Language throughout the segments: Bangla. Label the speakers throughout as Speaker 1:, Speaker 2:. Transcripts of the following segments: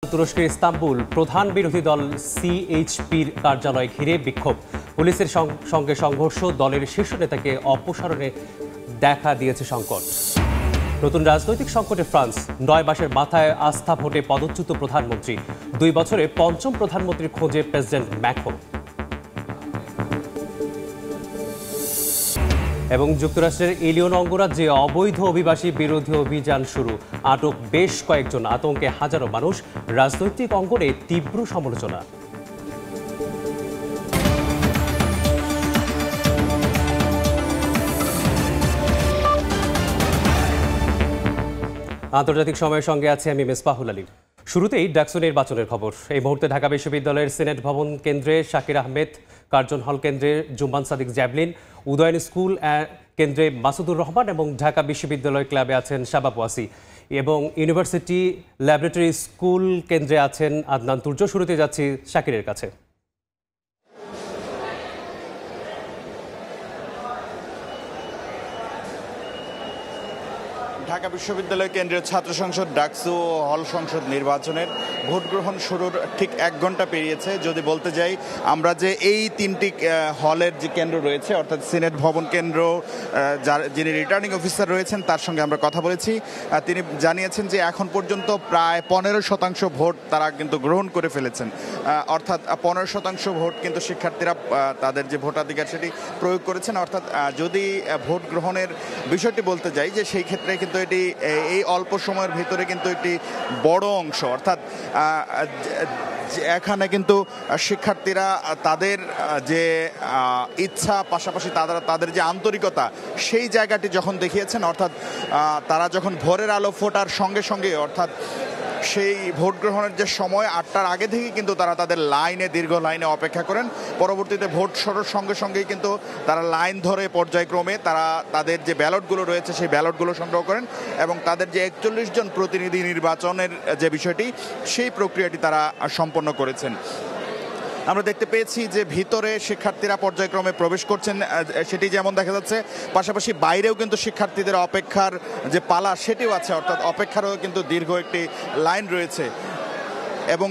Speaker 1: তুরস্কের ইস্তাম্বুল প্রধান বিরোধী দল সিএইচপির কার্যালয় ঘিরে বিক্ষোভ, পুলিশের সঙ্গে সংঘর্ষ, দলের শীর্ষ নেতাকে অপসারণে দেখা দিয়েছে সংকট। নতুন রাজনৈতিক সংকটে ফ্রান্স, ৯ মাসের মাথায় আস্থা ভোটে পদচ্যুত প্রধানমন্ত্রী, ২ বছরে পঞ্চম প্রধানমন্ত্রীর খোঁজে প্রেসিডেন্ট ম্যাক্রন। এবং যুক্তরাষ্ট্রের ইলিয়ন অঙ্গরাজ্যে অবৈধ অভিবাসী বিরোধী অভিযান শুরু, আটক বেশ কয়েকজন, আতঙ্কে হাজারো মানুষ, রাজনৈতিক অঙ্গনে তীব্র সমালোচনা। আন্তর্জাতিক সময়ের সঙ্গে আছে আমি মেসবাহুল আলী। শুরুতেই ডাকসু নির্বাচনের খবর। এই মুহূর্তে ঢাকা বিশ্ববিদ্যালয়ের সিনেট ভবন কেন্দ্রে শাকির আহমেদ, কার্জন হল কেন্দ্রে জুম্মান সাদিক জ্যাভলিন, উদয়ন স্কুল কেন্দ্রে মাসুদুর রহমান এবং ঢাকা বিশ্ববিদ্যালয় ক্লাবে আছেন শাবাব ওয়াসি এবং ইউনিভার্সিটি ল্যাবরেটরি স্কুল কেন্দ্রে আছেন আদনান তুর্য। শুরুতে যাচ্ছি শাকিরের কাছে।
Speaker 2: ঢাকা বিশ্ববিদ্যালয় কেন্দ্রীয় ছাত্র সংসদ ডাকসু হল সংসদ নির্বাচনের ভোট গ্রহণ শুরুর ঠিক 1 ঘন্টা পেরিয়েছে। যদি বলতে যাই, আমরা যে এই 3টি হলের যে কেন্দ্র রয়েছে, অর্থাৎ সিনেট ভবন কেন্দ্র, যিনি রিটার্নিং অফিসার রয়েছেন তার সঙ্গে আমরা কথা বলেছি। তিনি জানিয়েছেন যে এখন পর্যন্ত প্রায় 15% ভোট তারা কিন্তু গ্রহণ করে ফেলেছেন। অর্থাৎ 15% ভোট কিন্তু শিক্ষার্থীরা তাদের যে ভোটাধিকার সেটি প্রয়োগ করেছেন। অর্থাৎ যদি ভোট গ্রহণের বিষয়টি বলতে যাই, যে সেই ক্ষেত্রে কিন্তু এটি এই অল্প সময়ের ভিতরে কিন্তু একটি বড় অংশ, অর্থাৎ এখানে কিন্তু শিক্ষার্থীরা তাদের যে ইচ্ছা, পাশাপাশি তাদের যে আন্তরিকতা, সেই জায়গাটি যখন দেখিয়েছেন, অর্থাৎ তারা যখন ভোরের আলো ফোটার সঙ্গে সঙ্গে, অর্থাৎ সেই ভোট গ্রহণের যে সময় 8টার আগে থেকেই কিন্তু তারা তাদের দীর্ঘ লাইনে অপেক্ষা করেন। পরবর্তীতে ভোট শুরুর সঙ্গে সঙ্গেই কিন্তু তারা লাইন ধরে পর্যায়ক্রমে তারা তাদের যে ব্যালটগুলো রয়েছে সেই ব্যালটগুলো সংগ্রহ করেন এবং তাদের যে 41 জন প্রতিনিধি নির্বাচনের যে বিষয়টি, সেই প্রক্রিয়াটি তারা সম্পন্ন করেছেন। আমরা দেখতে পেয়েছি যে ভিতরে শিক্ষার্থীরা পর্যায়ক্রমে প্রবেশ করছেন, সেটি যেমন দেখা যাচ্ছে, পাশাপাশি বাইরেও কিন্তু শিক্ষার্থীদের অপেক্ষার যে পালা সেটিও আছে, অর্থাৎ অপেক্ষারও কিন্তু দীর্ঘ একটি লাইন রয়েছে। এবং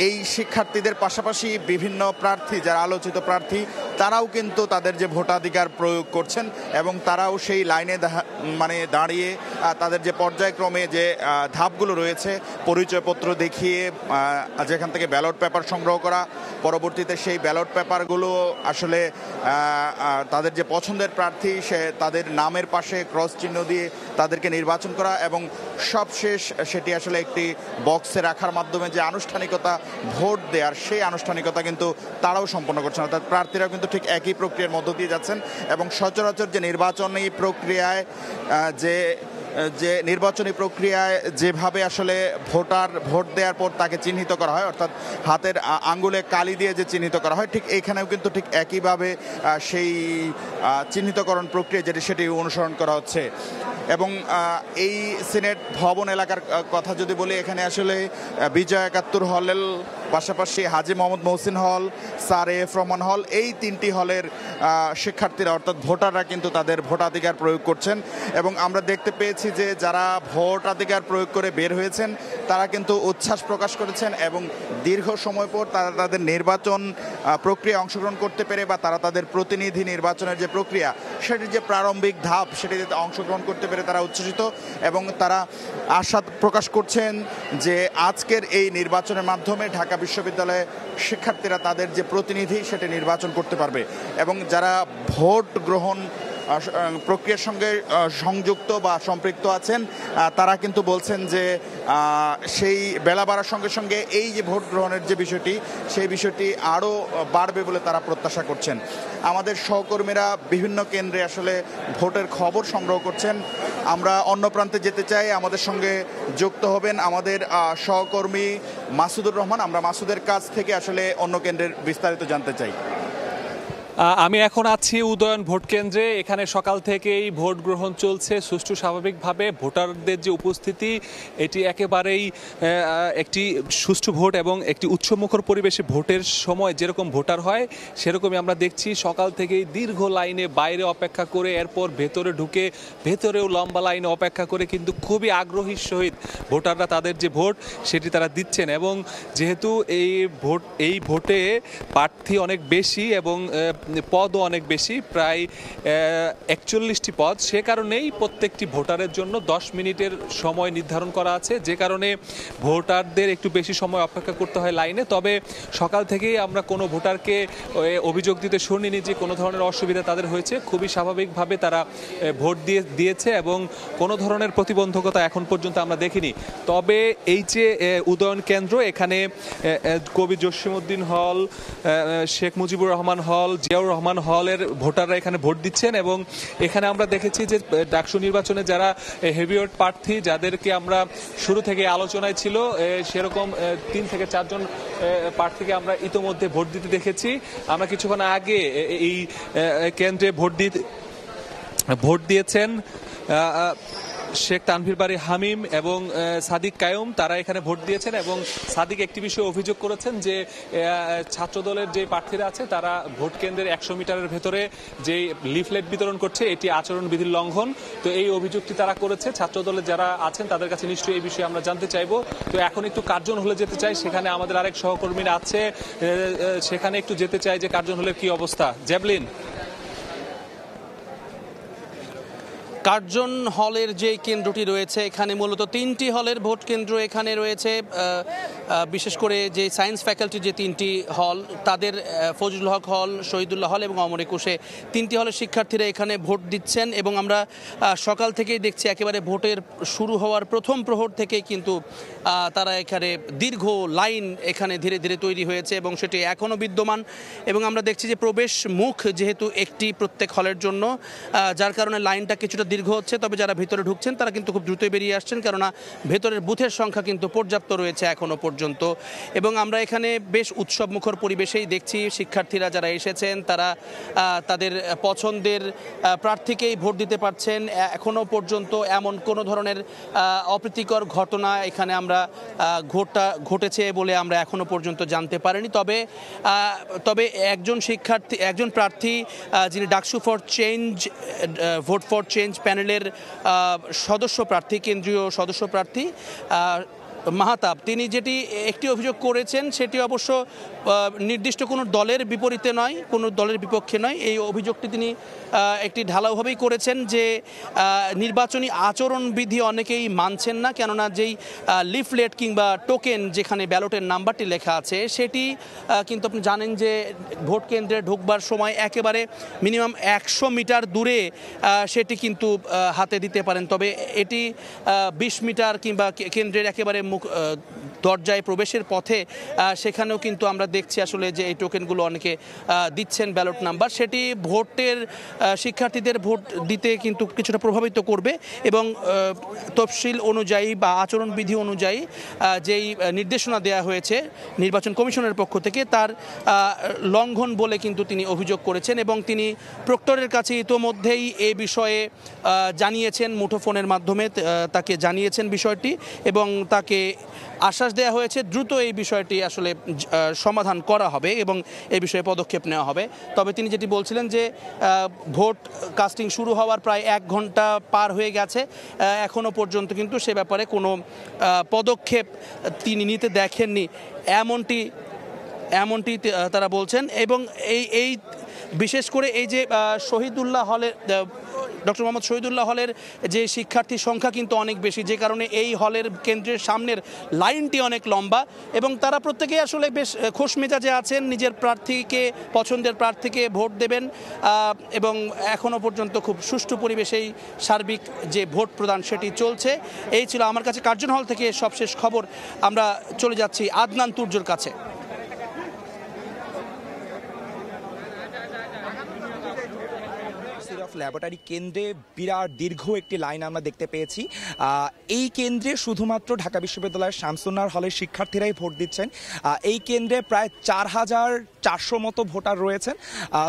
Speaker 2: এই শিক্ষার্থীদের পাশাপাশি বিভিন্ন প্রার্থী, যারা আলোচিত প্রার্থী, তারাও কিন্তু তাদের যে ভোটাধিকার প্রয়োগ করছেন এবং তারাও সেই লাইনে দাঁড়িয়ে তাদের যে পর্যায়ক্রমে যে ধাপগুলো রয়েছে, পরিচয়পত্র দেখিয়ে যেখান থেকে ব্যালট পেপার সংগ্রহ করা, পরবর্তীতে সেই ব্যালট পেপারগুলো আসলে তাদের যে পছন্দের প্রার্থী তাদের নামের পাশে ক্রস চিহ্ন দিয়ে তাদেরকে নির্বাচন করা এবং সবশেষ সেটি আসলে একটি বক্সে রাখার মাধ্যমে যে আনুষ্ঠানিকতা ভোট দেওয়ার, সেই আনুষ্ঠানিকতা কিন্তু তারাও সম্পন্ন করছেন। অর্থাৎ প্রার্থীরাও কিন্তু ঠিক একই প্রক্রিয়ার মধ্য দিয়ে যাচ্ছেন এবং সচরাচর যে নির্বাচনী প্রক্রিয়ায় যে নির্বাচনী প্রক্রিয়ায় যেভাবে আসলে ভোট দেওয়ার পর তাকে চিহ্নিত করা হয়, অর্থাৎ হাতের আঙ্গুলে কালি দিয়ে যে চিহ্নিত করা হয়, ঠিক এইখানেও কিন্তু ঠিক একইভাবে সেই চিহ্নিতকরণ প্রক্রিয়া সেটি অনুসরণ করা হচ্ছে। এবং এই সিনেট ভবন এলাকার কথা যদি বলি, এখানে আসলে বিজয় 71 হলের পাশাপাশি হাজী মোহাম্মদ মহসিন হল, স্যার এফ রহমান হল, এই 3টি হলের শিক্ষার্থীরা, অর্থাৎ ভোটাররা কিন্তু তাদের ভোটাধিকার প্রয়োগ করছেন। এবং আমরা দেখতে পেয়েছি যে যারা ভোটাধিকার প্রয়োগ করে বের হয়েছেন তারা কিন্তু উচ্ছ্বাস প্রকাশ করেছেন এবং দীর্ঘ সময় পর তারা তাদের নির্বাচন প্রক্রিয়ায় অংশগ্রহণ করতে পেরে, বা তারা তাদের প্রতিনিধি নির্বাচনের যে প্রক্রিয়া, সেটির যে প্রারম্ভিক ধাপ, সেটিতে অংশগ্রহণ করতে পেরে তারা উচ্ছ্বসিত এবং তারা আশা প্রকাশ করছেন যে আজকের এই নির্বাচনের মাধ্যমে ঢাকা বিশ্ববিদ্যালয়ে শিক্ষার্থীরা তাদের যে প্রতিনিধি সেটি নির্বাচন করতে পারবে। এবং যারা ভোট গ্রহণ প্রক্রিয়ার সঙ্গে সংযুক্ত বা সম্পৃক্ত আছেন, তারা কিন্তু বলছেন যে সেই বেলা বাড়ার সঙ্গে সঙ্গে এই যে ভোট গ্রহণের যে বিষয়টি, সেই বিষয়টি আরও বাড়বে বলে তারা প্রত্যাশা করছেন। আমাদের সহকর্মীরা বিভিন্ন কেন্দ্রে আসলে ভোটের খবর সংগ্রহ করছেন। আমরা অন্য প্রান্তে যেতে চাই, আমাদের সঙ্গে যুক্ত হবেন আমাদের সহকর্মী মাসুদুর রহমান। আমরা মাসুদের কাছ থেকে আসলে অন্য কেন্দ্রের বিস্তারিত জানতে চাই।
Speaker 3: আমি এখন আছি উদয়ন ভোট কেন্দ্রে। এখানে সকাল থেকেই ভোট গ্রহণ চলছে সুষ্ঠু স্বাভাবিকভাবে। ভোটারদের যে উপস্থিতি এটি একেবারেই একটি সুষ্ঠু ভোট এবং একটি উৎসবমুখর পরিবেশে ভোটের সময় যেরকম ভোটার হয় সেরকমই আমরা দেখছি। সকাল থেকেই দীর্ঘ লাইনে বাইরে অপেক্ষা করে এরপর ভেতরে ঢুকে ভেতরেও লম্বা লাইনে অপেক্ষা করে কিন্তু খুবই আগ্রহীর সহিত ভোটাররা তাদের যে ভোট সেটি তারা দিচ্ছেন। এবং যেহেতু এই ভোটে প্রার্থী অনেক বেশি এবং পদও অনেক বেশি, প্রায় 41টি পদ, সে কারণেই প্রত্যেকটি ভোটারের জন্য 10 মিনিটের সময় নির্ধারণ করা আছে, যে কারণে ভোটারদের একটু বেশি সময় অপেক্ষা করতে হয় লাইনে। তবে সকাল থেকেই আমরা কোনো ভোটারকে অভিযোগ দিতে শুনিনি যে কোনো ধরনের অসুবিধা তাদের হয়েছে। খুবই স্বাভাবিকভাবে তারা ভোট দিয়েছে এবং কোনো ধরনের প্রতিবন্ধকতা এখন পর্যন্ত আমরা দেখিনি। তবে এই যে উদয়ন কেন্দ্র, এখানে কবি জসিমউদ্দিন হল, শেখ মুজিবুর রহমান হল, জিয়াউর রহমান হলের ভোটাররা এখানে ভোট দিচ্ছেন। এবং এখানে আমরা দেখেছি যে ডাকসু নির্বাচনে যারা হেভিওয়েট প্রার্থী, যাদেরকে আমরা শুরু থেকে আলোচনায় ছিল, সেরকম 3 থেকে 4 জন প্রার্থীকে আমরা ইতোমধ্যে ভোট দিতে দেখেছি। আমরা কিছুক্ষণ আগে এই কেন্দ্রে ভোট দিয়েছেন শেখ তানভীর বারী হামিম এবং সাদিক কায়ুম, তারা এখানে ভোট দিয়েছেন। এবং সাদিক একটি বিষয়ে অভিযোগ করেছেন যে ছাত্রদলের যে প্রার্থীরা আছে তারা ভোট কেন্দ্রের 100 মিটারের ভেতরে যে লিফলেট বিতরণ করছে এটি আচরণবিধির লঙ্ঘন। তো এই অভিযোগটি তারা করেছে। ছাত্রদলের যারা আছেন তাদের কাছে নিশ্চয়ই এই বিষয়ে আমরা জানতে চাইবো। তো এখন একটু কার্জন হলে যেতে চাই, সেখানে আমাদের আরেক সহকর্মীরা আছে, সেখানে একটু যেতে চাই যে কার্জন হলের কি অবস্থা। জ্যাভলিন,
Speaker 4: কার্জন হলের যে কেন্দ্রটি রয়েছে, এখানে মূলত 3টি হলের ভোট কেন্দ্র এখানে রয়েছে। বিশেষ করে যে সায়েন্স ফ্যাকাল্টির যে 3টি হল, তাদের ফজলুল হক হল, শহীদুল্লাহ হল এবং অমর একুশে 3টি হলের শিক্ষার্থীরা এখানে ভোট দিচ্ছেন। এবং আমরা সকাল থেকেই দেখছি একেবারে ভোটের শুরু হওয়ার প্রথম প্রহর থেকেই কিন্তু তারা এখানে দীর্ঘ লাইন এখানে ধীরে ধীরে তৈরি হয়েছে এবং সেটি এখনও বিদ্যমান। এবং আমরা দেখছি যে প্রবেশ মুখ যেহেতু একটি প্রত্যেক হলের জন্য, যার কারণে লাইনটা কিছুটা দীর্ঘ হচ্ছে। তবে যারা ভিতরে ঢুকছেন তারা কিন্তু খুব দ্রুতই বেরিয়ে আসছেন, কেননা ভেতরের বুথের সংখ্যা কিন্তু পর্যাপ্ত রয়েছে এখনও পর্যন্ত। এবং আমরা এখানে বেশ উৎসবমুখর পরিবেশেই দেখছি শিক্ষার্থীরা যারা এসেছেন তারা তাদের পছন্দের প্রার্থীকেই ভোট দিতে পারছেন। এখনও পর্যন্ত এমন কোনো ধরনের অপ্রীতিকর ঘটনা এখানে আমরা ঘটেছে বলে আমরা এখনও পর্যন্ত জানতে পারিনি। তবে একজন প্রার্থী যিনি DUCSU for change, vote for change প্যানেলের সদস্য প্রার্থী, কেন্দ্রীয় সদস্য প্রার্থী মাহাতাব, তিনি যেটি একটি অভিযোগ করেছেন সেটি অবশ্য নির্দিষ্ট কোনো দলের বিপরীতে নয়, কোনো দলের বিপক্ষে নয়। এই অভিযোগটি তিনি একটি ঢালাওভাবেই করেছেন যে নির্বাচনী আচরণবিধি অনেকেই মানছেন না, কেননা যেই লিফলেট কিংবা টোকেন যেখানে ব্যালটের নাম্বারটি লেখা আছে সেটি কিন্তু আপনি জানেন যে ভোট কেন্দ্রে ঢুকবার সময় একেবারে মিনিমাম 100 মিটার দূরে সেটি কিন্তু হাতে দিতে পারেন। তবে এটি 20 মিটার কিংবা কেন্দ্রের একেবারে দরজায় প্রবেশের পথে সেখানেও কিন্তু আমরা দেখছি আসলে যে এই টোকেনগুলো অনেকে দিচ্ছেন ব্যালট নাম্বার, সেটি ভোটের শিক্ষার্থীদের ভোট দিতে কিন্তু কিছুটা প্রভাবিত করবে। এবং তফসিল অনুযায়ী বা আচরণবিধি অনুযায়ী যেই নির্দেশনা দেওয়া হয়েছে নির্বাচন কমিশনের পক্ষ থেকে, তার লঙ্ঘন বলে কিন্তু তিনি অভিযোগ করেছেন। এবং তিনি প্রক্টরের কাছে ইতোমধ্যেই এ বিষয়ে জানিয়েছেন, মুঠোফোনের মাধ্যমে তাকে জানিয়েছেন বিষয়টি, এবং তাকে আশ্বাস দেওয়া হয়েছে দ্রুত এই বিষয়টি আসলে সমাধান করা হবে এবং এই বিষয়ে পদক্ষেপ নেওয়া হবে। তবে তিনি যেটি বলছিলেন যে ভোট কাস্টিং শুরু হওয়ার প্রায় 1 ঘন্টা পার হয়ে গেছে, এখনও পর্যন্ত কিন্তু সে ব্যাপারে কোনো পদক্ষেপ তিনি নিতে দেখেননি, এমনটি তারা বলছেন। এবং এই বিশেষ করে এই যে শহীদুল্লাহ হলের, ডক্টর মোহাম্মদ শহীদুল্লাহ হলের যে শিক্ষার্থীর সংখ্যা কিন্তু অনেক বেশি, যে কারণে এই হলের কেন্দ্রের সামনের লাইনটি অনেক লম্বা এবং তারা প্রত্যেকেই আসলে বেশ খোশ মেজাজে আছেন, নিজের প্রার্থীকে, পছন্দের প্রার্থীকে ভোট দেবেন। এবং এখনও পর্যন্ত খুব সুষ্ঠু পরিবেশেই সার্বিক যে ভোট প্রদান সেটি চলছে। এই ছিল আমার কাছে কার্জন হল থেকে সবশেষ খবর। আমরা চলে যাচ্ছি আদনান তুর্যর কাছে।
Speaker 5: ল্যাবরেটরি কেন্দ্রে বিরাট দীর্ঘ একটি লাইন আমরা দেখতে পেয়েছি। এই কেন্দ্রে শুধুমাত্র ঢাকা বিশ্ববিদ্যালয়ের শামসুন্নাহর হলের শিক্ষার্থীরাই ভোট দিচ্ছেন। এই কেন্দ্রে প্রায় ৪,৪০০ মতো ভোটার রয়েছেন।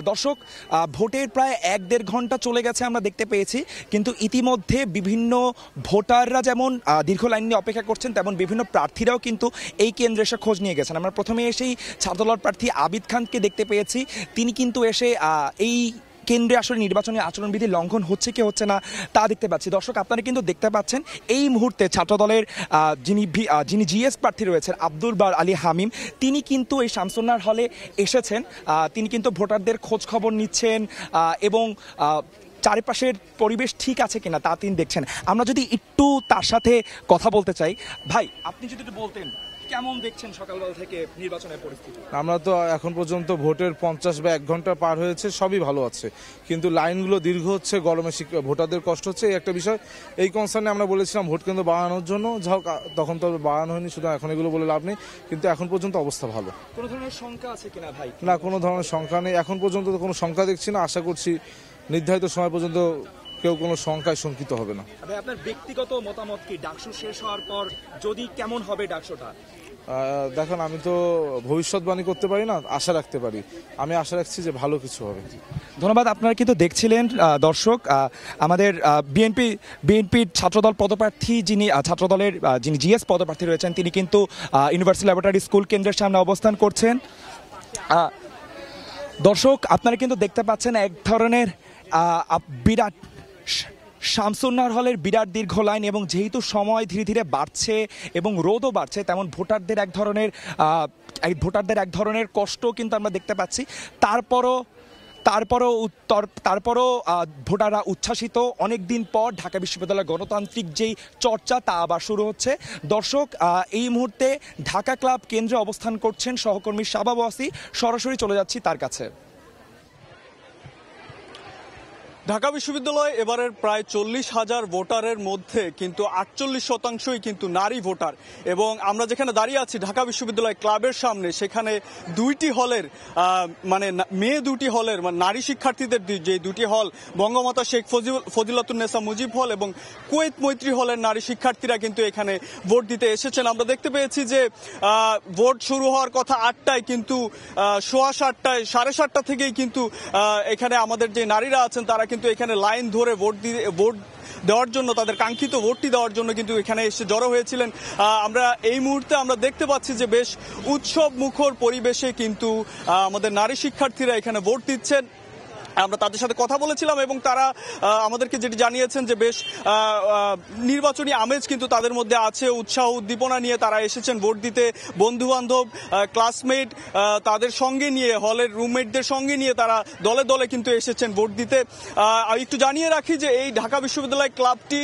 Speaker 5: দর্শক, ভোটের প্রায় ১-১.৫ ঘন্টা চলে গেছে আমরা দেখতে পেয়েছি, কিন্তু ইতিমধ্যে বিভিন্ন ভোটাররা যেমন দীর্ঘ লাইন নিয়ে অপেক্ষা করছেন, তেমন বিভিন্ন প্রার্থীরাও কিন্তু এই কেন্দ্রে এসে খোঁজ নিয়ে গেছেন। আমরা প্রথমে এসেই ছাত্রদল প্রার্থী আবিদ খানকে দেখতে পেয়েছি। তিনি কিন্তু এসে এই কেন্দ্রে আসলে নির্বাচনী আচরণবিধি লঙ্ঘন হচ্ছে কি হচ্ছে না তা দেখতে পাচ্ছি। দর্শক, আপনারা কিন্তু দেখতে পাচ্ছেন এই মুহূর্তে ছাত্রদলের যিনি জিএস প্রার্থী রয়েছেন আব্দুল বার আলী হামিম, তিনি কিন্তু এই শামসুন্নাহর হলে এসেছেন। তিনি কিন্তু ভোটারদের খোঁজ খবর নিচ্ছেন এবং চারিপাশের পরিবেশ ঠিক আছে কিনা তা তিনি দেখছেন। আমরা যদি একটু তার সাথে কথা বলতে চাই, ভাই আপনি যদি একটু বলতেন কেমন দেখছেন সকালবেলা থেকে নির্বাচনের পরিস্থিতি?
Speaker 6: আমরা তো এখন পর্যন্ত ভোটের ৫০ বা ১ ঘন্টা পার হয়েছে, সবই ভালো আছে, কিন্তু লাইনগুলো দীর্ঘ হচ্ছে, গরমে ভোটারদের কষ্ট হচ্ছে, এই একটা বিষয়। এই কনসার্নে আমরা বলেছিলাম ভোট কেন্দ্র বাড়ানোর জন্য, যা হোক তখন তো বাড়ানো হয়নি, শুধু এখন এগুলো বলে লাভ নেই, কিন্তু এখন পর্যন্ত অবস্থা ভালো।
Speaker 5: কোনো ধরনের শঙ্কা আছে কিনা ভাই?
Speaker 6: না, কোনো ধরনের শঙ্কা নেই, এখন পর্যন্ত তো কোনো শঙ্কা দেখছি না। আশা করছি নির্ধারিত সময় পর্যন্ত কেউ কোনো শঙ্কায় শঙ্কিত হবে না।
Speaker 5: আপনার ব্যক্তিগত মতামত কি, ডাকসু শেষ হওয়ার পর যদি কেমন হবে ডাকসুটা?
Speaker 6: দেখেন, আমি তো ভবিষ্যৎবাণী করতে পারি না, আশা রাখতে পারি। আমি আশা রাখছি যে ভালো কিছু হবে।
Speaker 5: ধন্যবাদ। আপনারা কিন্তু দেখছিলেন দর্শক, আমাদের বিএনপির ছাত্রদল পদপ্রার্থী ছাত্রদলের যিনি জিএস পদপ্রার্থী রয়েছেন, তিনি কিন্তু ইউনিভার্সিটি ল্যাবরেটরি স্কুল কেন্দ্রের সামনে অবস্থান করছেন। দর্শক, আপনারা কিন্তু দেখতে পাচ্ছেন এক ধরনের বিরাট শামসুন্নাহর হলের বিরাট দীর্ঘ লাইন, এবং যেহেতু সময় ধীরে ধীরে বাড়ছে এবং রোদও বাড়ছে, তেমন ভোটারদের এক ধরনের কষ্ট কিন্তু আমরা দেখতে পাচ্ছি। তারপরও ভোটাররা উচ্ছ্বাসিত। অনেক দিন পর ঢাকা বিশ্ববিদ্যালয়ের গণতান্ত্রিক যেই চর্চা তা আবার শুরু হচ্ছে। দর্শক, এই মুহূর্তে ঢাকা ক্লাব কেন্দ্রে অবস্থান করছেন সহকর্মী শাবাব ওয়াসি, সরাসরি চলে যাচ্ছি তার কাছে।
Speaker 7: ঢাকা বিশ্ববিদ্যালয় এবারের প্রায় 40,000 ভোটারের মধ্যে কিন্তু 48% কিন্তু নারী ভোটার, এবং আমরা যেখানে দাঁড়িয়ে আছি ঢাকা বিশ্ববিদ্যালয় ক্লাবের সামনে, সেখানে দুইটি হলের মেয়ে দুটি হলের নারী শিক্ষার্থীদের যে দুটি হল, বঙ্গমাতা শেখ ফজিলাতুন্নেসা মুজিব হল এবং কুয়েত মৈত্রী হলের নারী শিক্ষার্থীরা কিন্তু এখানে ভোট দিতে এসেছেন। আমরা দেখতে পেয়েছি যে ভোট শুরু হওয়ার কথা 8টায়, কিন্তু 7:15 7:30 থেকেই কিন্তু এখানে আমাদের যে নারীরা আছেন তারা কিন্তু এখানে লাইন ধরে ভোট দেওয়ার জন্য, তাদের কাঙ্ক্ষিত ভোটটি দেওয়ার জন্য কিন্তু এখানে এসে জড়ো হয়েছিলেন। আমরা এই মুহূর্তে দেখতে পাচ্ছি যে বেশ উৎসব মুখর পরিবেশে কিন্তু আমাদের নারী শিক্ষার্থীরা এখানে ভোট দিচ্ছেন। আমরা তাদের সাথে কথা বলেছিলাম এবং তারা আমাদেরকে যেটি জানিয়েছেন যে বেশ নির্বাচনী আমেজ কিন্তু তাদের মধ্যে আছে, উৎসাহ উদ্দীপনা নিয়ে তারা এসেছেন ভোট দিতে। বন্ধু বান্ধব, ক্লাসমেট তাদের সঙ্গে নিয়ে, হলের রুমমেটদের সঙ্গে নিয়ে তারা দলে দলে কিন্তু এসেছেন ভোট দিতে। একটু জানিয়ে রাখি যে এই ঢাকা বিশ্ববিদ্যালয় ক্লাবটি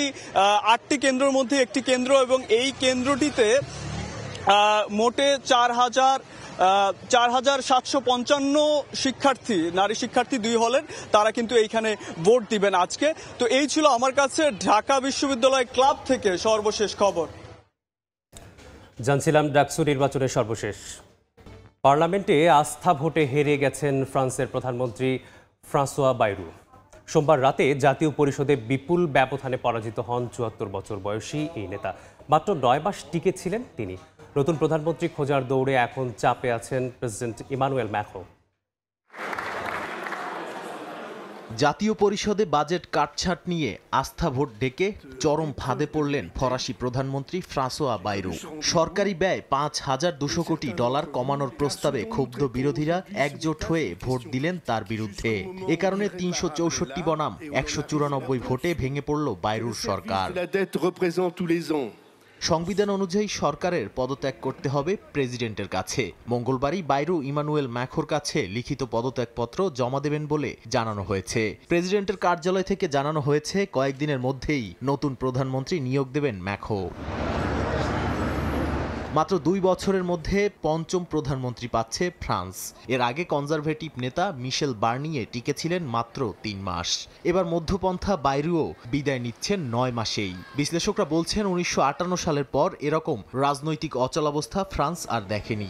Speaker 7: 8টি কেন্দ্রের মধ্যে একটি কেন্দ্র, এবং এই কেন্দ্রটিতে মোটে 4,755 শিক্ষার্থী, নারী শিক্ষার্থী দুই হলের, তারা কিন্তু এইখানে ভোট দিবেন আজকে। তো এই ছিল আমার কাছে ঢাকা বিশ্ববিদ্যালয় ক্লাব থেকে সর্বশেষ খবর।
Speaker 1: জানছিলাম ডাকসু নির্বাচনের সর্বশেষ। পার্লামেন্টে আস্থা ভোটে হেরে গেছেন ফ্রান্সের প্রধানমন্ত্রী ফ্রাঁসোয়া বাইরু। সোমবার রাতে জাতীয় পরিষদে বিপুল ব্যবধানে পরাজিত হন ৭৪ বছর বয়সী এই নেতা। মাত্র ৯ মাস টিকে ছিলেন তিনি। নতুন প্রধানমন্ত্রী খোঁজার দৌড়ে এখন চাপে আছেন প্রেসিডেন্ট ইমানুয়েল ম্যাক্রো।
Speaker 8: জাতীয় পরিষদে বাজেট কাটছাঁট নিয়ে আস্থা ভোট ডেকে চরম ফাঁদে পড়লেন ফরাসি প্রধানমন্ত্রী ফ্রাঁসোয়া বাইরু। সরকারি ব্যয় $5,200 কোটি কমানোর প্রস্তাবে ক্ষুব্ধ বিরোধীরা একজোট হয়ে ভোট দিলেন তার বিরুদ্ধে। এ কারণে 364 বনাম 194 ভোটে ভেঙে পড়ল বাইরুর সরকার। সংবিধান অনুযায়ী সরকারের পদত্যাগ করতে হবে প্রেসিডেন্টের কাছে। মঙ্গলবারই বাইরু ইমানুয়েল ম্যাখোর কাছে লিখিত পদত্যাগপত্র জমা দেবেন বলে জানানো হয়েছে। প্রেসিডেন্টের কার্যালয় থেকে জানানো হয়েছে কয়েকদিনের মধ্যেই নতুন প্রধানমন্ত্রী নিয়োগ দেবেন ম্যাখো। মাত্র 2 বছরের মধ্যে পঞ্চম প্রধানমন্ত্রী পাচ্ছে ফ্রান্স। এর আগে কনজারভেটিভ নেতা মিশেল বার্নিয়ে টিকেছিলেন মাত্র 3 মাস। এবার মধ্যপন্থা বাইরুও বিদায় নিচ্ছেন 9 মাসেই। বিশ্লেষকরা বলছেন 1958 সালের পর এরকম রাজনৈতিক অচলাবস্থা ফ্রান্স আর দেখেনি।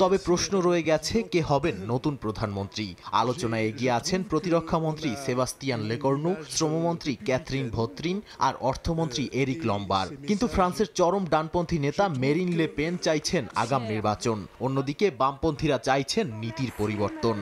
Speaker 8: তবে প্রশ্ন রয়ে গেছে কে হবেন নতুন প্রধানমন্ত্রী। আলোচনায় এগিয়ে আছেন প্রতিরক্ষা মন্ত্রী সেবাস্তিয়ান লেকর্নু, শ্রমমন্ত্রী ক্যাথরিন ভত্রিন আর অর্থমন্ত্রী এরিক লম্বার। কিন্তু ফ্রান্সের চরম ডানপন্থী নেতা মেরিন লে পেন চাইছেন আগাম নির্বাচন। অন্যদিকে বামপন্থীরা চাইছেন নীতির পরিবর্তন।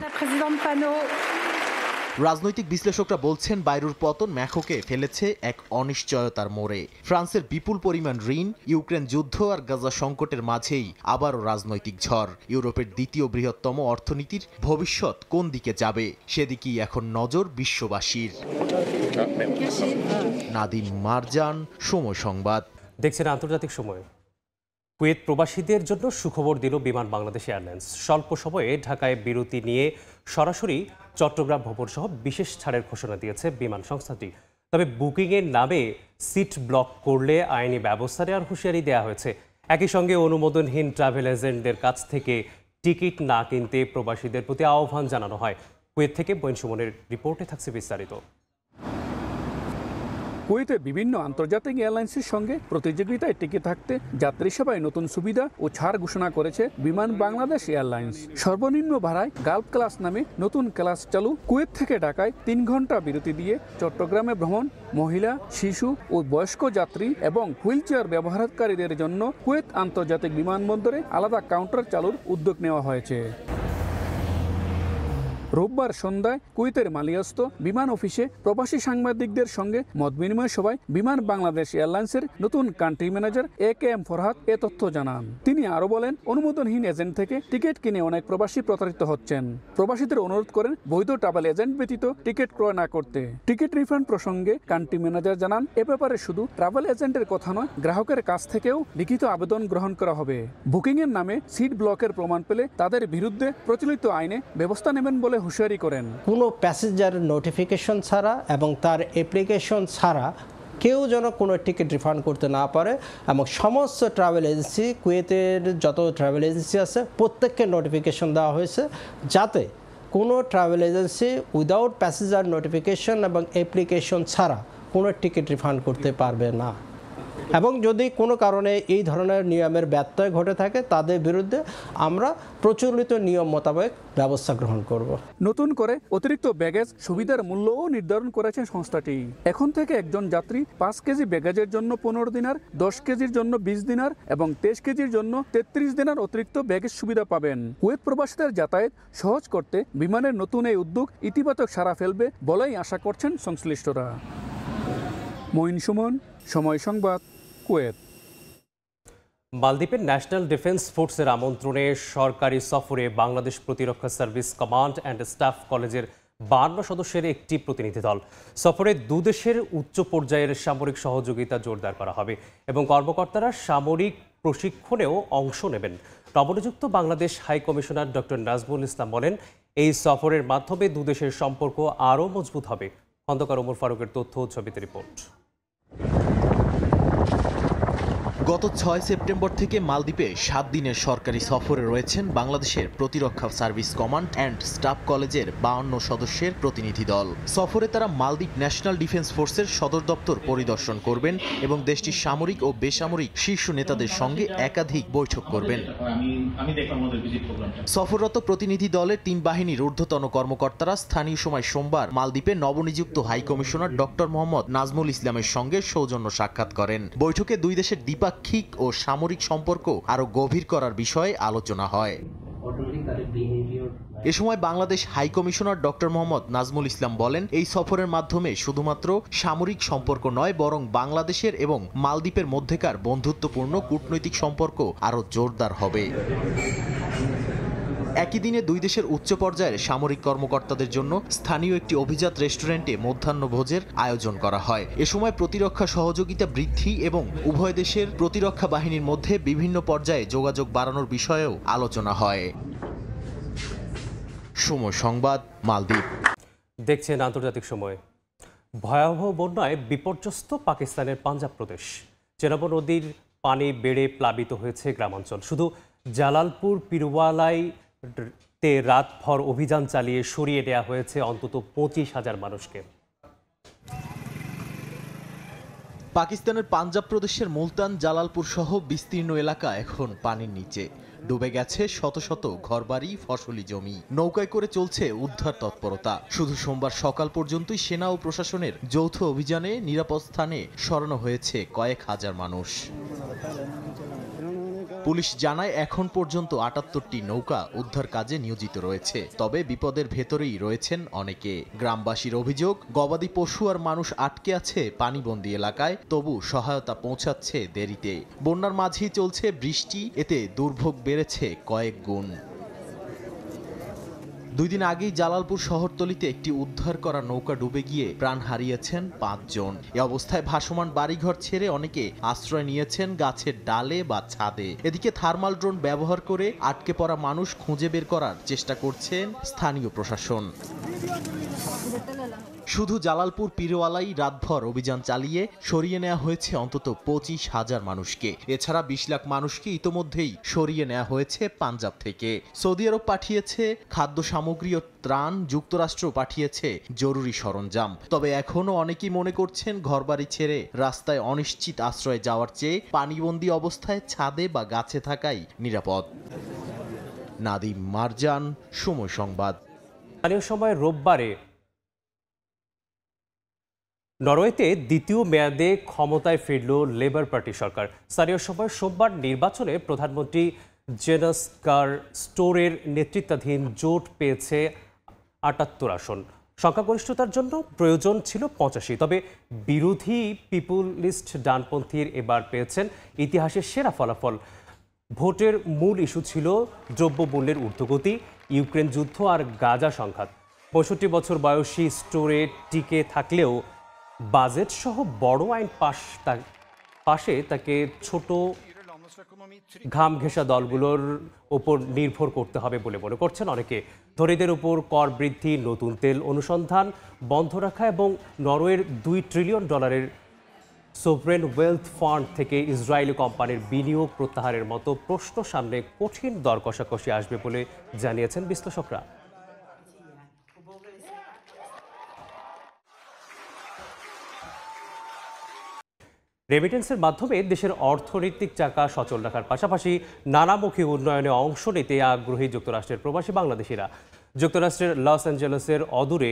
Speaker 8: রাজনৈতিক বিশ্লেষকরা বলছেন বাইরুর পতন ম্যাখোকে ফেলেছে এক অনিশ্চয়তার মোড়ে। ফ্রান্সের বিপুল পরিমাণ ঋণ, ইউক্রেন যুদ্ধ আর গাজা সংকটের মাঝেই আবারও রাজনৈতিক ঝড়। ইউরোপের দ্বিতীয় বৃহত্তম অর্থনীতির ভবিষ্যৎ কোন দিকে যাবে সেদিকেই এখন নজর বিশ্ববাসীর। নাদিম মারজান, সময় সংবাদ।
Speaker 1: দেখছেন আন্তর্জাতিক সময়। কুয়েত প্রবাসীদের জন্য সুখবর দিল বিমান বাংলাদেশ এয়ারলাইন্স। স্বল্প সময়ে ঢাকায় বিরতি নিয়ে সরাসরি চট্টগ্রাম ভবন সহ বিশেষ ছাড়ের ঘোষণা দিয়েছে বিমান সংস্থাটি। তবে বুকিংয়ের নামে সিট ব্লক করলে আইনি ব্যবস্থা নেওয়ার হুঁশিয়ারি দেওয়া হয়েছে। একই সঙ্গে অনুমোদনহীন ট্রাভেল এজেন্টদের কাছ থেকে টিকিট না কিনতে প্রবাসীদের প্রতি আহ্বান জানানো হয়। কুয়েত থেকে বইন সুমনের রিপোর্টে থাকছে বিস্তারিত।
Speaker 9: কুয়েতে বিভিন্ন আন্তর্জাতিক এয়ারলাইন্সের সঙ্গে প্রতিযোগিতায় টিকে থাকতে যাত্রী সেবায় নতুন সুবিধা ও ছাড় ঘোষণা করেছে বিমান বাংলাদেশ এয়ারলাইন্স। সর্বনিম্ন ভাড়ায় গালফ ক্লাস নামে নতুন ক্লাস চালু। কুয়েত থেকে ঢাকায় 3 ঘন্টা বিরতি দিয়ে চট্টগ্রামে ভ্রমণ, মহিলা, শিশু ও বয়স্ক যাত্রী এবং হুইলচেয়ার ব্যবহারকারীদের জন্য কুয়েত আন্তর্জাতিক বিমানবন্দরে আলাদা কাউন্টার চালুর উদ্যোগ নেওয়া হয়েছে। রোববার সন্ধ্যায় কুয়েতের মালিয়াস্ত বিমান অফিসে প্রবাসী সাংবাদিকদের সঙ্গে মত বিনিময় সভায় বিমান বাংলাদেশ এয়ারলাইন্সের নতুন কান্ট্রি ম্যানেজার AK-M ফরহাদ এ তথ্য জানান। তিনি আরো বলেন, অনুমোদনহীন এজেন্ট থেকে টিকিট কিনে অনেক প্রবাসী প্রতারিত হচ্ছেন। প্রবাসীদের অনুরোধ করেন বৈধ ট্রাভেল এজেন্ট ব্যতীত টিকিট ক্রয় না করতে। টিকিট রিফান্ড প্রসঙ্গে কান্ট্রি ম্যানেজার জানান, এ ব্যাপারে শুধু ট্রাভেল এজেন্টের কথা নয়, গ্রাহকের কাছ থেকেও লিখিত আবেদন গ্রহণ করা হবে। বুকিংয়ের নামে সিট ব্লকের প্রমাণ পেলে তাদের বিরুদ্ধে প্রচলিত আইনে ব্যবস্থা নেবেন বলে হুঁশিয়ারি করেন।
Speaker 10: কোনো প্যাসেঞ্জার নোটিফিকেশন ছাড়া এবং তার অ্যাপ্লিকেশন ছাড়া কেউ যেন কোনো টিকিট রিফান্ড করতে না পারে এবং সমস্ত ট্রাভেল এজেন্সি, কুয়েতের যত ট্রাভেল এজেন্সি আছে প্রত্যেককে নোটিফিকেশন দেওয়া হয়েছে যাতে কোনো travel agency without passenger notification এবং অ্যাপ্লিকেশন ছাড়া কোনো টিকিট রিফান্ড করতে পারবে না। এবং যদি কোনো কারণে এই ধরনের নিয়মের ব্যত্যয় ঘটে থাকে তাদের বিরুদ্ধে আমরা প্রচলিত নিয়ম মোতাবেক ব্যবস্থা গ্রহণ করব।
Speaker 9: নতুন করে অতিরিক্ত ব্যাগেজ সুবিধার মূল্যও নির্ধারণ করেছে সংস্থাটি। এখন থেকে একজন যাত্রী 5 কেজি ব্যাগেজের জন্য 15 দিনার, 10 কেজির জন্য 20 দিনার এবং 23 কেজির জন্য 33 দিনার অতিরিক্ত ব্যাগেজ সুবিধা পাবেন। কুয়েত প্রবাসীদের যাতায়াত সহজ করতে বিমানের নতুন এই উদ্যোগ ইতিবাচক সাড়া ফেলবে বলেই আশা করছেন সংশ্লিষ্টরা। মঈন সুমন, সময় সংবাদ, কুয়েত।
Speaker 1: মালদ্বীপের ন্যাশনাল ডিফেন্স ফোর্সের আমন্ত্রণে সরকারি সফরে বাংলাদেশ প্রতিরক্ষা সার্ভিস কমান্ড অ্যান্ড স্টাফ কলেজের 52 সদস্যের একটি প্রতিনিধি দল। সফরে দুদেশের উচ্চ পর্যায়ের সামরিক সহযোগিতা জোরদার করা হবে এবং কর্মকর্তারা সামরিক প্রশিক্ষণেও অংশ নেবেন। নবনিযুক্ত Bangladesh high commissioner doctor Nazmul Islam বলেন, এই সফরের মাধ্যমে দুদেশের সম্পর্ক আরও মজবুত হবে। খন্দকার ওমর ফারুকের তথ্য ও ছবিতে রিপোর্ট।
Speaker 8: গত 6 সেপ্টেম্বর থেকে মালদ্বীপে 7 দিনের সরকারি সফরে রয়েছেন বাংলাদেশের প্রতিরক্ষা সার্ভিস কমান্ড অ্যান্ড স্টাফ কলেজের 52 সদস্যের প্রতিনিধি দল। সফরে তারা মালদ্বীপ ন্যাশনাল ডিফেন্স ফোর্সের সদর দপ্তর পরিদর্শন করবেন এবং দেশটির সামরিক ও বেসামরিক শীর্ষ নেতাদের সঙ্গে একাধিক বৈঠক করবেন। সফররত প্রতিনিধি দলের 3 বাহিনীর ঊর্ধ্বতন কর্মকর্তারা স্থানীয় সময় সোমবার মালদ্বীপে নবনিযুক্ত high commissioner doctor Mohammad Nazmul ইসলামের সঙ্গে সৌজন্য সাক্ষাৎ করেন। বৈঠকে দুই দেশের দ্বিপাক্ষিক ও সামরিক সম্পর্ক আরো গভীর করার বিষয়ে আলোচনা হয়। এ সময় Bangladesh high commissioner doctor Mohammad Nazmul Islam বলেন, এই সফরের মাধ্যমে শুধুমাত্র সামরিক সম্পর্ক নয়, বরং বাংলাদেশের এবং মালদ্বীপের মধ্যেকার বন্ধুত্বপূর্ণ কূটনৈতিক সম্পর্ক আরো জোরদার হবে। একই দিনে দুই দেশের উচ্চ পর্যায়ের সামরিক কর্মকর্তাদের জন্য স্থানীয় একটি অভিজাত রেস্টুরেন্টে মধ্যাহ্নভোজের আয়োজন করা হয়। এ সময় প্রতিরক্ষা সহযোগিতা বৃদ্ধি এবং উভয় দেশের প্রতিরক্ষা বাহিনীর মধ্যে বিভিন্ন পর্যায়ে যোগাযোগ বাড়ানোর বিষয়েও আলোচনা হয়। সময় সংবাদ, মালদ্বীপ।
Speaker 1: দেখছেন আন্তর্জাতিক সময়। ভয়াবহ বন্যায় বিপর্যস্ত পাকিস্তানের পাঞ্জাব প্রদেশ। চেনাব নদীর পানি বেড়ে প্লাবিত হয়েছে গ্রামাঞ্চল। শুধু জালালপুর পিরওয়ালাই তে রাতভর অভিযান চালিয়ে সরিয়ে দেওয়া হয়েছে অন্তত 25,000 মানুষকে।
Speaker 8: পাকিস্তানের পাঞ্জাব প্রদেশের মুলতান, জালালপুর সহ বিস্তীর্ণ এলাকা এখন পানির নিচে। ডুবে গেছে শত শত ঘরবাড়ি, ফসলি জমি। নৌকায় করে চলছে উদ্ধার তৎপরতা। শুধু সোমবার সকাল পর্যন্তই সেনা ও প্রশাসনের যৌথ অভিযানে নিরাপদ স্থানে সরানো হয়েছে কয়েক হাজার মানুষ। পুলিশ জানায় এখন পর্যন্ত ৭৮টি নৌকা উদ্ধার কাজে নিয়োজিত রয়েছে। তবে বিপদের ভেতরেই রয়েছেন অনেকে। গ্রামবাসীর অভিযোগ, গবাদি পশু আর মানুষ আটকে আছে পানিবন্দী এলাকায়, তবু সহায়তা পৌঁছাচ্ছে দেরিতে। বন্যার মাঝেই চলছে বৃষ্টি, এতে দুর্ভোগ বেড়েছে কয়েক গুণ। 2 দিন আগেই জালালপুর শহরতলিতে একটি উদ্ধার করা নৌকা ডুবে গিয়ে প্রাণ হারিয়েছেন 5 জন। এ অবস্থায় ভাসমান বাড়িঘর ছেড়ে অনেকে আশ্রয় নিয়েছেন গাছের ডালে বা ছাদে। এদিকে থার্মাল ড্রোন ব্যবহার করে আটকে পড়া মানুষ খুঁজে বের করার চেষ্টা করছেন স্থানীয় প্রশাসন। শুধু জালালপুর পীরওয়ালাই রাতভর অভিযান চালিয়ে সরিয়ে নেওয়া হয়েছে অন্তত 25,000 মানুষকে। এছাড়া 20 লাখ মানুষকে ইতোমধ্যেই সরিয়ে নেওয়া হয়েছে পাঞ্জাব থেকে। সৌদি আরব পাঠিয়েছে খাদ্য সামগ্রী ও ত্রাণ, যুক্তরাষ্ট্র পাঠিয়েছে জরুরি সরঞ্জাম। তবে এখনও অনেকেই মনে করছেন ঘরবাড়ি ছেড়ে রাস্তায় অনিশ্চিত আশ্রয়ে যাওয়ার চেয়ে পানিবন্দী অবস্থায় ছাদে বা গাছে থাকাই নিরাপদ। নাদিম মারজান, সময় সংবাদ।
Speaker 1: স্থানীয় সময় রোববারে নরওয়েতে দ্বিতীয় মেয়াদে ক্ষমতায় ফিরল লেবার পার্টি সরকার। স্থানীয় সময় সোমবার নির্বাচনে প্রধানমন্ত্রী জেনাস কার স্টোরের নেতৃত্বাধীন জোট পেয়েছে ৭৮ আসন। সংখ্যাগরিষ্ঠতার জন্য প্রয়োজন ছিল 85, তবে বিরোধী পিপুলিস্ট ডানপন্থীর এবার পেয়েছেন ইতিহাসের সেরা ফলাফল। ভোটের মূল ইস্যু ছিল দ্রব্যমূল্যের ঊর্ধ্বগতি, ইউক্রেন যুদ্ধ আর গাজা সংঘাত। 65 বছর বয়সী স্টোরে টিকে থাকলেও বাজেট সহ বড় আইন পাশে তাকে ছোট ঘাম ঘেঁষা দলগুলোর ওপর নির্ভর করতে হবে বলে মনে করছেন অনেকে। ধনীদের উপর কর বৃদ্ধি, নতুন তেল অনুসন্ধান বন্ধ রাখা এবং নরওয়ের $2 ট্রিলিয়ন সোভরেন ওয়েলথ ফান্ড থেকে ইসরায়েলি কোম্পানির বিনিয়োগ প্রত্যাহারের মতো প্রশ্ন সামনে কঠিন দর কষাকষি আসবে বলে জানিয়েছেন বিশ্লেষকরা। রেমিটেন্সের মাধ্যমে দেশের অর্থনৈতিক চাকা সচল রাখার পাশাপাশি নানামুখী উন্নয়নে অংশ নিতে আগ্রহী যুক্তরাষ্ট্রের প্রবাসী বাংলাদেশিরা। যুক্তরাষ্ট্রের লস অ্যাঞ্জেলেসের অদূরে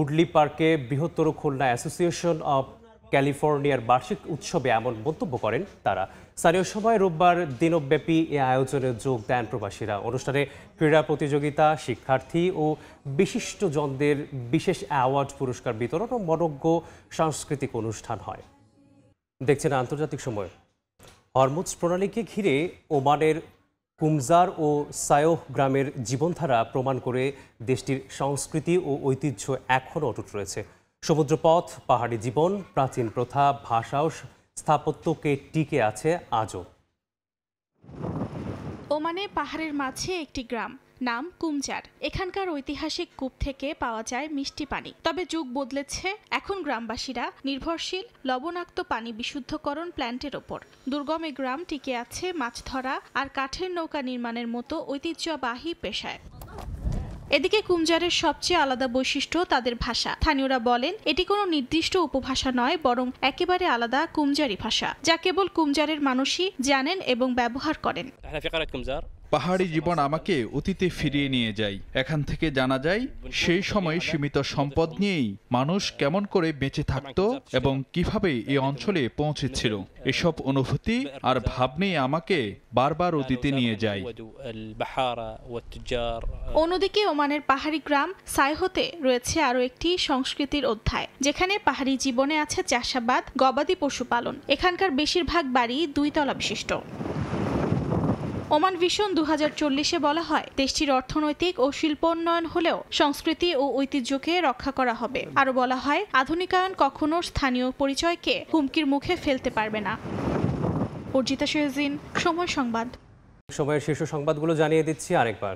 Speaker 1: উডলি পার্কে বৃহত্তর খুলনা অ্যাসোসিয়েশন অব ক্যালিফোর্নিয়ার বার্ষিক উৎসবে এমন মন্তব্য করেন তারা। স্থানীয় সময় রোববার দিনব্যাপী এ আয়োজনে যোগ দেন প্রবাসীরা। অনুষ্ঠানে ক্রীড়া প্রতিযোগিতা, শিক্ষার্থী ও বিশিষ্টজনদের বিশেষ অ্যাওয়ার্ড পুরস্কার বিতরণ ও মনোজ্ঞ সাংস্কৃতিক অনুষ্ঠান হয়। দেখছেন আন্তর্জাতিক সময়। হরমুজ প্রণালীকে ঘিরে ওমানের কুমজার ও সায়োহ গ্রামের জীবনধারা প্রমাণ করে দেশটির সংস্কৃতি ও ঐতিহ্য এখনও অটুট রয়েছে। সমুদ্রপথ, পাহাড়ি জীবন, প্রাচীন প্রথা, ভাষা ও স্থাপত্যকে টিকে আছে আজও।
Speaker 11: ওমানে পাহাড়ের মাঝে একটি গ্রাম, নাম কুমজার। এখানকার ঐতিহাসিক কূপ থেকে পাওয়া যায় মিষ্টি পানি। তবে যুগ বদলেছে, এখন গ্রামবাসীরা নির্ভরশীল লবণাক্ত পানি বিশুদ্ধকরণ প্ল্যান্টের ওপর। দুর্গম এই গ্রাম টিকে আছে মাছ ধরা আর কাঠের নৌকা নির্মাণের মতো ঐতিহ্যবাহী পেশায়। এদিকে কুমজারের সবচেয়ে আলাদা বৈশিষ্ট্য তাদের ভাষা। স্থানীয়রা বলেন এটি কোনো নির্দিষ্ট উপভাষা নয়, বরং একেবারে আলাদা কুমজারি ভাষা, যা কেবল কুমজারের মানুষই জানেন এবং ব্যবহার করেন।
Speaker 12: পাহাড়ি জীবন আমাকে অতীতে ফিরিয়ে নিয়ে যায়। এখান থেকে জানা যায় সেই সময় সীমিত সম্পদ নিয়েই মানুষ কেমন করে বেঁচে থাকতো এবং কিভাবে এই অঞ্চলে পৌঁছেছিল। এসব অনুভূতি আর ভাবনাই আমাকে বারবার অতীতে নিয়ে যায়।
Speaker 11: অন্যদিকে ওমানের পাহাড়ি গ্রাম সাইহোতে রয়েছে আরও একটি সংস্কৃতির অধ্যায়, যেখানে পাহাড়ি জীবনে আছে চাষাবাদ, গবাদি পশুপালন। এখানকার বেশিরভাগ বাড়ি 2 তলা বিশিষ্ট। ওমান ভিশন 2040-এ বলা হয় দেশটির অর্থনৈতিক ও শিল্পোন্নয়ন হলেও সংস্কৃতি ও ঐতিহ্যকে রক্ষা করা হবে। আরও বলা হয় আধুনিকায়ন কখনো স্থানীয় পরিচয়কে হুমকির মুখে ফেলতে পারবে না। অর্জিতা শেহজিন, সময় সংবাদ।
Speaker 1: সময়ের শীর্ষ সংবাদগুলো জানিয়ে দিচ্ছি আরেকবার।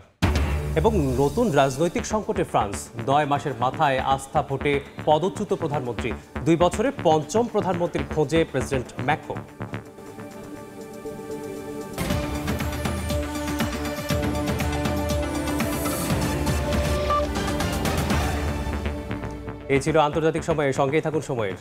Speaker 1: এবং নতুন রাজনৈতিক সংকটে ফ্রান্স, 9 মাসের মাথায় আস্থা ভোটে পদচ্যুত প্রধানমন্ত্রী। 2 বছরে 5ম প্রধানমন্ত্রীর খোঁজে প্রেসিডেন্ট ম্যাক্রন। এই ছিল আন্তর্জাতিক সময়ের সঙ্গেই থাকুন সময়ের।